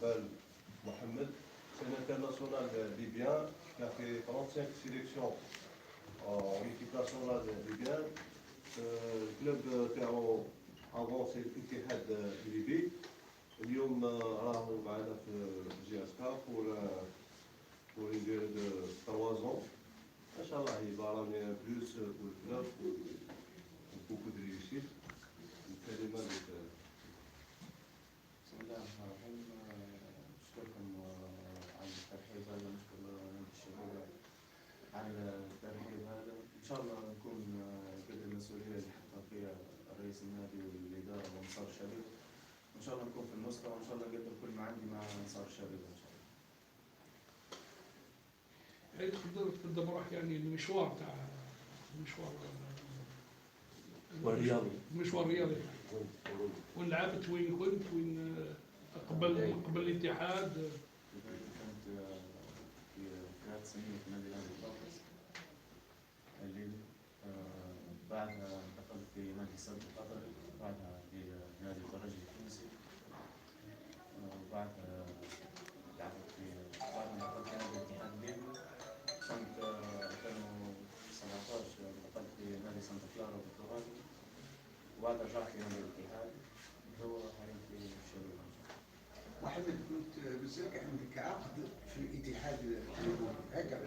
s'appelle Mohamed. C'est un international libyen qui a fait 35 sélections en équipe nationale libyenne. Le club تاعو avant c'est الاتحاد الليبي. اليوم راهو معنا في جياسكا pour une durée de 3 ans. Inch'Allah, il va ramener un plus pour le club, pour beaucoup de réussite. بسم الله الرحمن الرحيم. نشكركم على الترحيب هذا، نشكر نادي الشباب على الترحيب هذا. ان شاء الله نكون قد المسؤوليه اللي حطها فيها رئيس النادي والاداره وانصار الشباب، ان شاء الله نكون في النصره، وان شاء الله نقدم كل ما عندي مع انصار الشباب ان شاء الله. تقدر تروح يعني المشوار تاع المشوار والرياضي المشوار الرياضي وين لعبت، وين كنت، وين قبل الاتحاد؟ كنت في 3 سنين في نادي الطاقس الليبي، بعدها انتقلت في نادي السد القطري، بعدها في نادي الترجي التونسي، وبعدها لعبت في بعد ما انتقلت في نادي الاتحاد الليبي سنة 2017 انتقلت في نادي سانتا كلارا البرتغالي، وبعدها رجعت في نادي الاتحاد. هو حاليا في الشباب. محمد، كنت بزاف عندك عقد في الاتحاد الليبي هكا،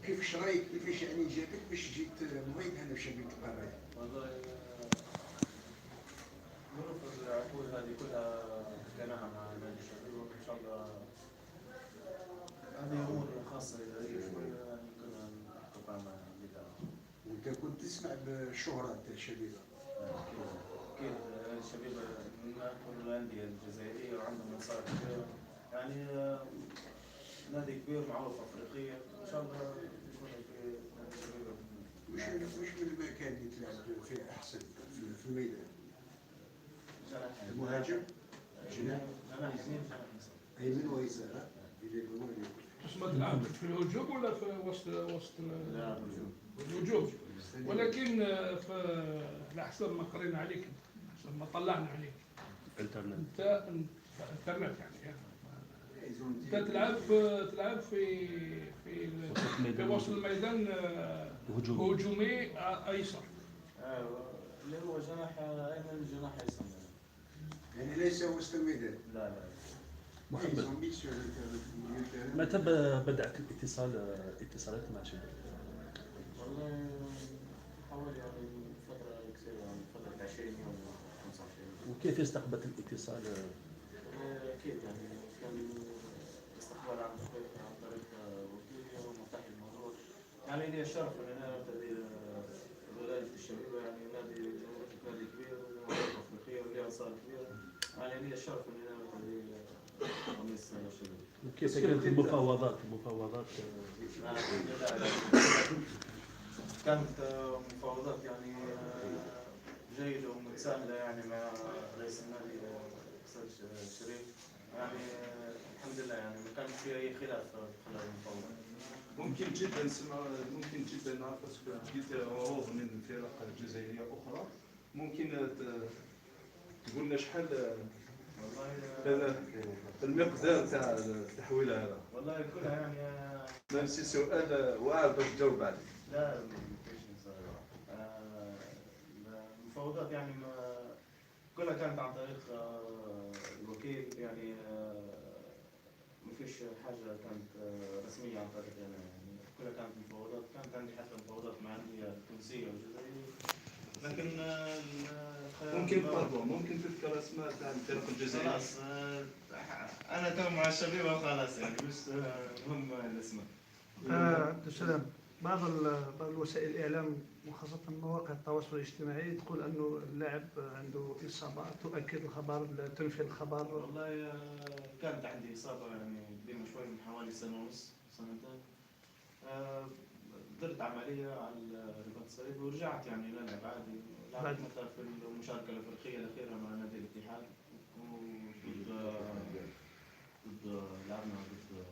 كيفاش رايك، كيفاش يعني جاتك باش جيت مضيف هنا في شبيبة القبائل؟ والله ظروف العقود هذه كلها حكيناها مع نادي الشباب، وان شاء الله هذه امور خاصه اداريه شويه يعني كنا نحققها مع الاداره. وانت كنت تسمع بالشهرة تاع الشبيبة؟ اكيد الشباب من اكبر الانديه الجزائريه وعندهم انصار كبير، يعني نادي كبير معروف افريقيا، ان شاء الله يكون في نادي الشباب. وش من المكان اللي تلعب فيه احسن في الميدان؟ المهاجم؟ جناح يمين، ايمن ويسار؟ يلعبون تسمى تلعب في الهجوم ولا في وسط لا الهجوم؟ ولكن في الاحسن ما قرينا عليك، احسن ما طلعنا عليك انترنت انترنت يعني انت تلعب في وسط الميدان هجومي ايسر، اللي هو جناح ايمن جناح ايسر، يعني ليس وسط الميدان. لا محمد، متى بدأت الاتصالات مع شباب؟ والله حوالي يعني فترة كثيرة، يعني فترة 20 يوم 25 يوم. وكيف استقبلت الاتصال؟ أكيد يعني كان استقبال عن طريق وكيلي ومفتاح الموضوع. يعني لي الشرف ان انا ابتدي ولاية الشبيبة، يعني نادي كبير ومعروف افريقيا وليه انصار كبير، يعني لي الشرف ان انا ابتدي قميص الشبيبة. كيف كانت المفاوضات؟ كانت مفاوضات يعني جيدة ومتساهلة يعني مع رئيس النادي أستاذ شريف، يعني الحمد لله يعني ما كانش في أي خلاف خلال المفاوضات. ممكن جدا نعرف جيت عروض من فرق جزائرية أخرى، ممكن تقول لنا شحال المقدار تاع التحويل هذا؟ والله كلها يعني نفس سؤال واعر باش تجاوب عليه. لا مفيش المفاوضات يعني كلها كانت عن طريق الوكيل، يعني مفيش حاجة كانت رسمية عن طريق يعني كلها كانت مفاوضات. كانت عندي حتى مفاوضات مع الأندية التونسية والجزائرية، لكن ممكن تذكر اسماء تاع الفرق الجزائرية؟ خلاص أنا تو مع الشبيبة وخلاص، يعني مش مهم الاسماء. عبد السلام، بعض الوسائل الإعلام وخاصة مواقع التواصل الاجتماعي تقول أنه اللاعب عنده إصابة، تؤكد الخبر، تنفي الخبر؟ والله كانت عندي إصابة يعني قديمة شوي من حوالي سنة ونص سنتين، درت عملية على الرباط الصليبي ورجعت يعني لعب عادي. لعبت مثلا في المشاركة الأفريقية الأخيرة مع نادي الاتحاد، ضد لعبنا ضد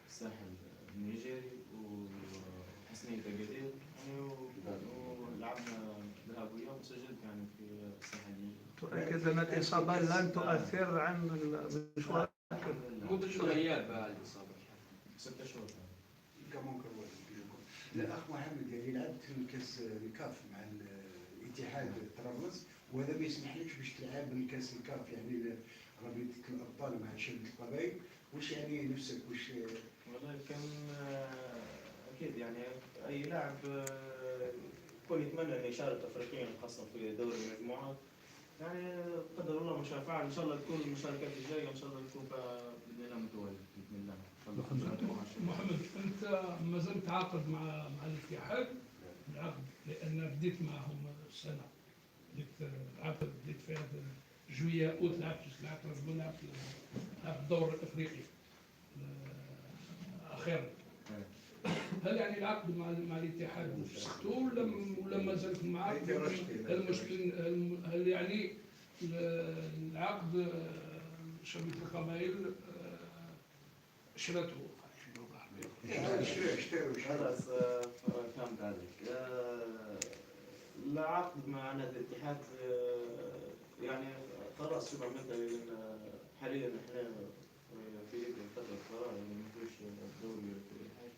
الساحل النيجيري وحسنية أكادير يعني، ولعبنا ذهابية وسجلت يعني في الساحل النيجيري. تؤكد أن الإصابة لن تؤثر عن المشوار؟ مدة شو غياب الإصابة؟ 6 شهور. كمان كروات لا اخ محمد يعني لعبت في كاس الكاف مع الاتحاد طرابلس وهذا ما يسمحلكش باش تلعب الكاس الكاف يعني رابطه الابطال مع شباب القبائل واش يعني نفسك واش والله كان اكيد يعني اي لاعب يكون يتمنى انه يشارك افريقيا خاصه في دوري المجموعات يعني قدر الله ما شاء فعل ان شاء الله تكون المشاركات الجايه ان شاء الله تكون باذن الله متواجد باذن الله ان شاء الله محمد انت ما زلت عاقد مع الاتحاد العقد لان بديت معهم السنه العقد بديت في هذا جوية اوت لعبت الدور الافريقي اخيرا. هل يعني العقد مع الاتحاد فسختوه ولا ما زلت معاه؟ هل يعني العقد شبكة القبائل شرته؟ خلاص فهمت عليك. العقد مع نادي الاتحاد يعني خلاص شبه منتهي لان حاليا احنا في فتره قرار يعني ما فيش دوري ولا حاجه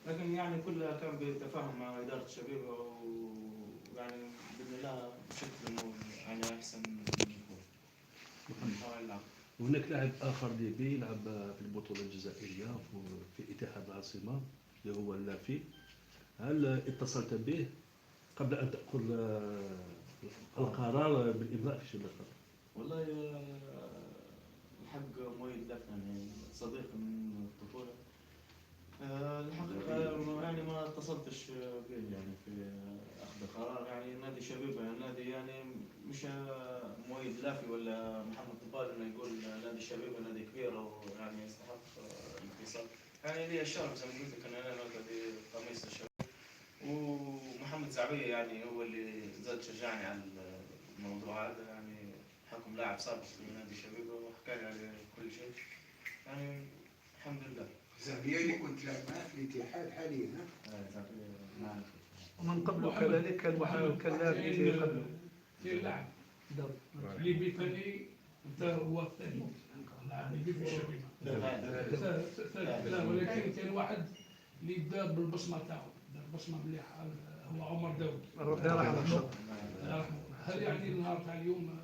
لكن يعني كلها كان بالتفاهم مع اداره الشباب ويعني باذن الله بشكل انه يعني احسن من العقد. هناك لاعب اخر ليبي يلعب في البطوله الجزائريه في اتحاد العاصمه اللي هو اللافي. هل اتصلت به قبل ان تاخذ القرار بالامضاء في شبكه القرار؟ والله الحق مؤيد دفن يعني صديق من الطفوله. الحقيقه يعني ما اتصلتش به يعني في اخذ قرار يعني نادي شبيبه يعني نادي يعني مش مؤيد لافي ولا محمد طبال انه يقول نادي شبيبه نادي كبير او يعني يستحق الاتصال يعني لي الشرف زي ما قلت لك انا نرتدي قميص الشباب ومحمد زعبيه يعني هو اللي زاد شجعني على الموضوع هذا يعني حكم لاعب سابق في نادي شبيبه وحكى لي على كل شيء يعني الحمد لله. زعبيه اللي كنت تلعب معاه في الاتحاد حاليا زعبيه معنا ومن قبل كذلك كان لاعب في قبله في اللاعب ليبي ثاني انت هو الثاني لاعب ليبي في الشبيبه لا ولكن كان واحد اللي بدا بالبصمه تاعو البصمه مليحه هو عمر داود الله يرحمه. هل يعني النهار تاع اليوم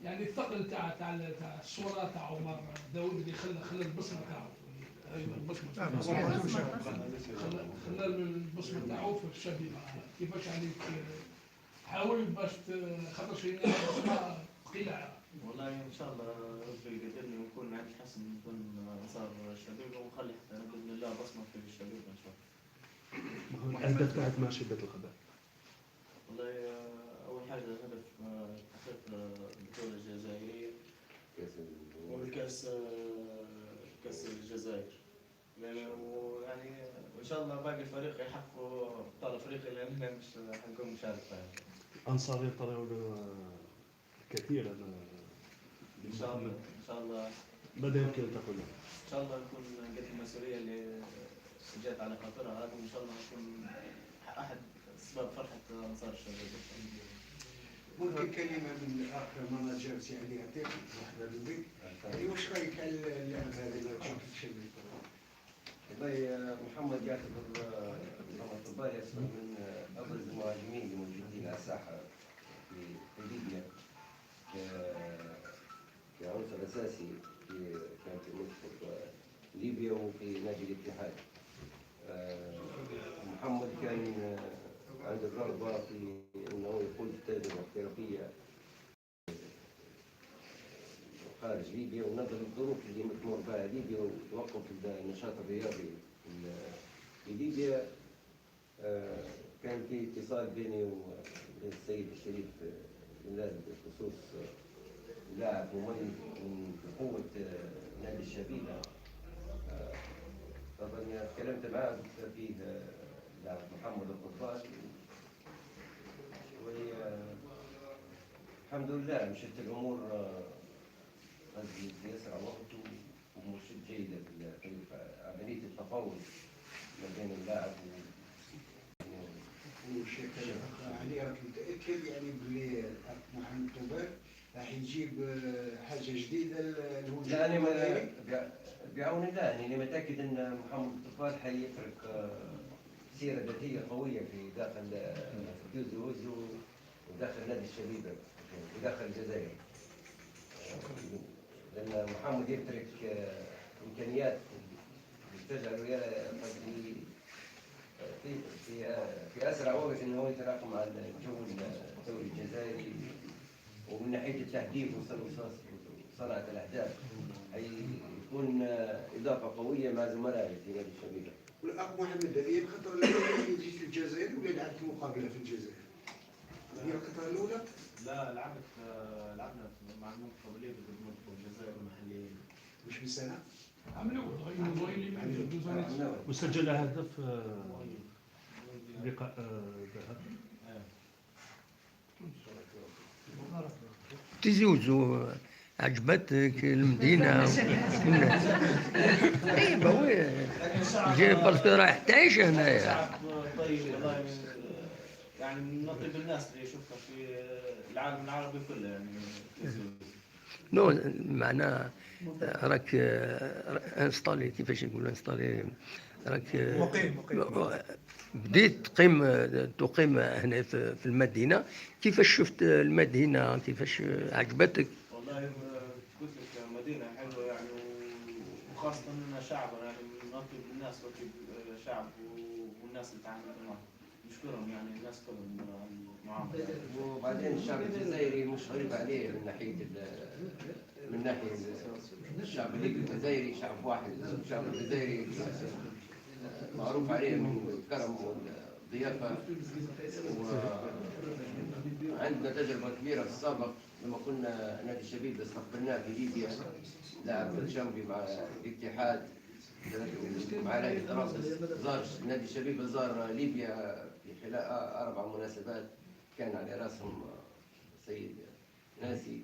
يعني الثقل تاع الصوره تاع عمر داود اللي خلى البصمه تاعو ايوه البصمه خلى البصمه تاعو في الشبيبه كيفاش يعني حاول باش خاطر شي بصمه ثقيله. والله ان شاء الله ربي يقدرني ونكون عندي حسن نكون صار شبيبه ونخلي حتى باذن الله بصمه في الشبيبه ان شاء الله. الاهداف تاعت مع شبكه القبائل؟ والله اول حاجه هدف تحقيق البطوله الجزائريه والكاس كاس الجزائر ويعني وان شاء الله باقي الفريق يحققوا ابطال افريقيا لان احنا مش حنكون مشارك فيها. انصار يطلعون كثيرا ان شاء الله ان شاء الله. ماذا يمكن ان تقول؟ ان شاء الله نكون قد المسؤوليه اللي جات على خاطرها هذه وان شاء الله نكون احد اسباب فرحه انصار الشباب. ممكن كلمه من الاخ ماناجر يعني يعطيك واحد البيت يعني واش رايك على اللاعب هذا اللي تشوف الشباب؟ والله محمد يعتبر محمد طبال يعتبر من ابرز المهاجمين اللي موجودين على الساحه في ليبيا كعنصر اساسي كان في منتخب ليبيا وفي نادي الاتحاد. محمد كان عنده الرغبه في انه يقود التجربه الاحترافيه خارج ليبيا ونظرا للظروف اللي تمر بها ليبيا وتوقف النشاط الرياضي في ليبيا. كان في اتصال بيني وبين السيد الشريف بن بخصوص لاعب مميز من قوة نادي الشبيبة. طبعا تكلمت معاه فيه لاعب محمد القطبان والحمد لله مشت الأمور في أسرع وقت ومشت جيدة في عملية التفاوض ما بين اللاعب وش علي راك متأكد متاكد يعني بلي الاخ محمد طوبال راح يجيب حاجه جديده للوجود لا أنا الجزائري؟ بعون الله يعني أنا متأكد أن محمد الطفال حيترك سيرة ذاتية قوية في داخل دوزوز وداخل نادي الشبيبة وداخل الجزائر. لأن محمد يترك إمكانيات تجعله في في أسرع وقت أنه هو يتراكم مع الجو الدوري الجزائري، ومن ناحية التهديف وصناعة الأهداف يكون إضافة قوية مع زملائه في نادي الشبيبة. والاخ محمد هذه الخطره الاولى اللي جيت للجزائر ولا لعبت مقابله في الجزائر؟ هي الخطره الاولى؟ لا لعبنا مع المنتخب الليبي ضد منتخب الجزائر المحليين. مش من سنه؟ عملوا ضوين وسجل هدف لقاء ذهب. تزوزو عجبتك المدينة اي بوي جاي بارسكو رايح تعيش هنايا. شعب طيب والله، يعني من اطيب الناس اللي شفتها في العالم العربي كله يعني. نو معناها راك انستالي، كيفاش يقولوا انستالي، راك مقيم. بديت تقيم هنا في المدينة. كيفاش شفت المدينة؟ كيفاش عجبتك؟ والله قلت لك مدينة حلوة يعني، وخاصة ان شعبها يعني من اطيب الناس واطيب شعب، والناس اللي تعاملت معهم نشكرهم يعني الناس كلهم معاملة. وبعدين الشعب الجزائري مش غريب عليه من ناحية الشعب الليبي الجزائري شعب واحد. الشعب الجزائري معروف عليه من الكرم والضيافة، وعندنا تجربة كبيرة في السابق لما كنا نادي الشبيبة استقبلناه في ليبيا، لاعب شامبي مع الاتحاد مع نادي طرابلس. زار نادي الشبيبة زار ليبيا في خلال 4 مناسبات كان على راسهم سيد ناسي،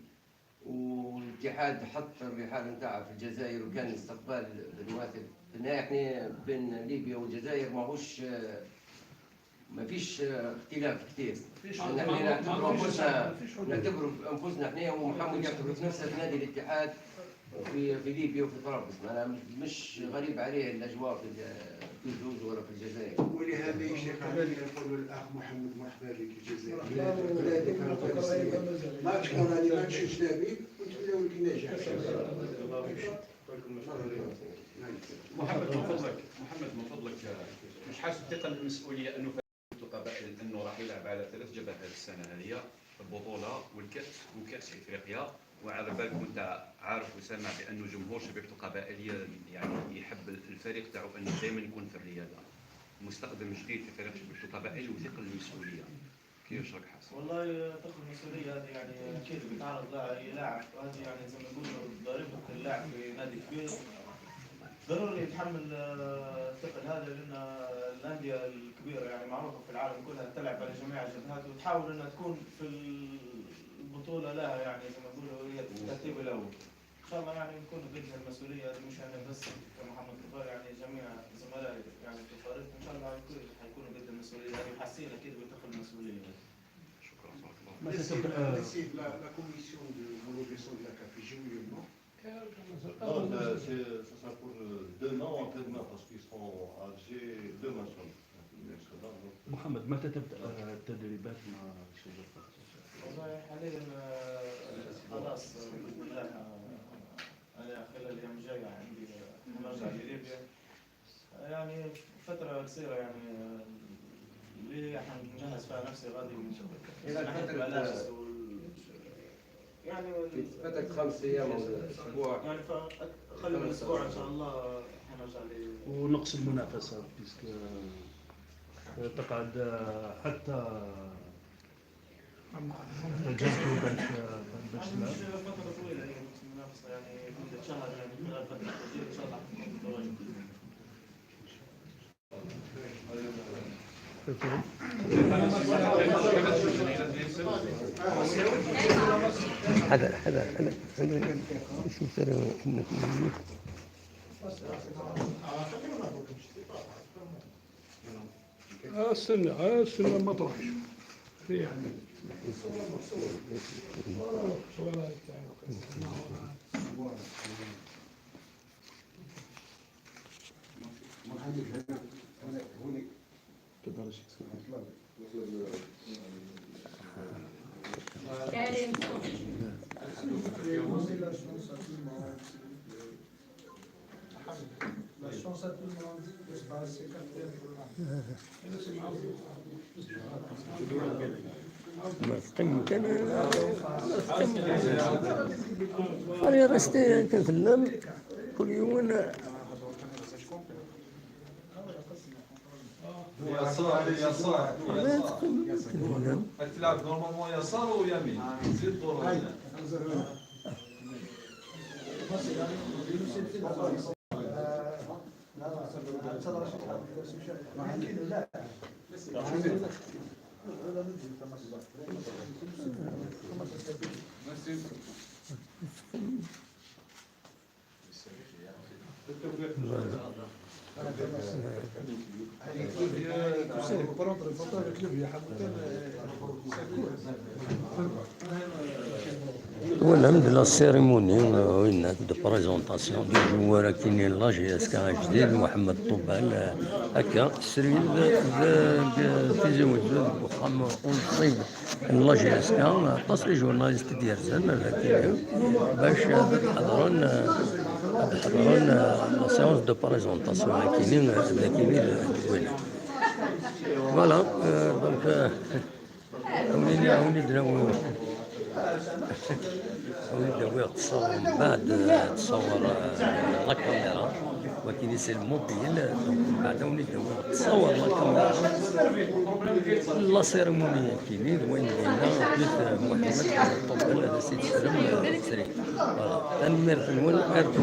والاتحاد حط الرحال نتاعه في الجزائر، وكان استقبال بالمماثل. في النهاية احنا بين ليبيا والجزائر ما فيش اختلاف كثير. احنا نعتبر انفسنا احنا ومحمد يعتبر في نفسه في نادي الاتحاد في ليبيا وفي طرابلس. معناها مش غريب عليه الاجواء في دوزوز ولا في الجزائر. ولهذا يشيق علينا نقول الاخ محمد مرحبا بك الجزائر، بلادك الفلسطينيه. ماتش اوراني ماتش اجنبي ونتمنوا لك النجاح ان شاء الله. محمد من فضلك مش حاسس بثقل المسؤوليه انه قبائل انه راح يلعب على 3 جبهات السنه هذه، البطوله والكاس وكاس افريقيا. وعلى بالك انت عارف وسامع بانه جمهور شبيبه القبائليه يعني يحب الفريق تاعو انه دائما يكون في الرياضه. مستخدم جديد في فريق شبيبه القبائل وثقل المسؤوليه. كيفاش راك حاسس؟ والله ثقل المسؤولية هذه يعني اكيد بيتعرض لها اي لاعب، وهذه يعني زي ما يقولوا ضريبة اللاعب في نادي كبير. ضروري يتحمل الثقل هذا، لان الانديه الكبيره يعني معروفه في العالم كلها تلعب على جميع الجبهات وتحاول انها تكون في البطوله لها يعني زي ما يقولوا هي الترتيب الاول. ان شاء الله يعني نكون قد المسؤوليه هذه، مش انا بس كمحمد طفال، يعني جميع زملائي يعني في الفريق ان شاء الله حيكونوا قد المسؤوليه هذه، وحاسين اكيد بثقل المسؤوليه هذه. شكرا La commission de homologation de la CAF est juillet, non? Non, ça sera pour demain ou après-demain, parce qu'ils seront à Alger demain soir. محمد متى تبدأ التدريبات مع شباب؟ والله حاليا خلاص باذن الله انا خلال الايام الجايه عندي نرجع لليبيا، يعني فتره قصيره يعني اللي حنجهز فيها نفسي غادي الملابس يعني فترة 5 أيام أو أسبوع يعني خلي من اسبوع ان شاء الله حنرجع ونقص المنافسة بيسك تقعد حتى جاتو باش مش فترة طويلة هي المنافسة يعني مدة شهر، يعني خلال فترة التسجيل ان شاء الله حنكون متواجد. هذا استنى ما تروحش. La chance à tout le monde de se passer خلي رستي كنفلم كل يوم. يسار يسار يسار تلعب نورمالمون يسار ويمين زيد دور هنا والحمد لله السيريموني وين دو بريزونطاسيون ديال الجوار كاينين لا جي اس كا جديد محمد طوبال هكا السرير تيزوج وخام ونصيب لا جي اس كا طاس لي جورناليست ديال زمان كاينين باش حضرون لا سيونس دو بريزونطاسيون كاينين زوينين فوالا دونك عاوني دراو تصور من بعد تصور لا كاميرا ولكن سي الموبيل من بعد تصور لا كاميرا لا سيرموني كاينين وين كاينه محمد طوبال هذا سيد سلام سري فوالا نمير في الون ارتو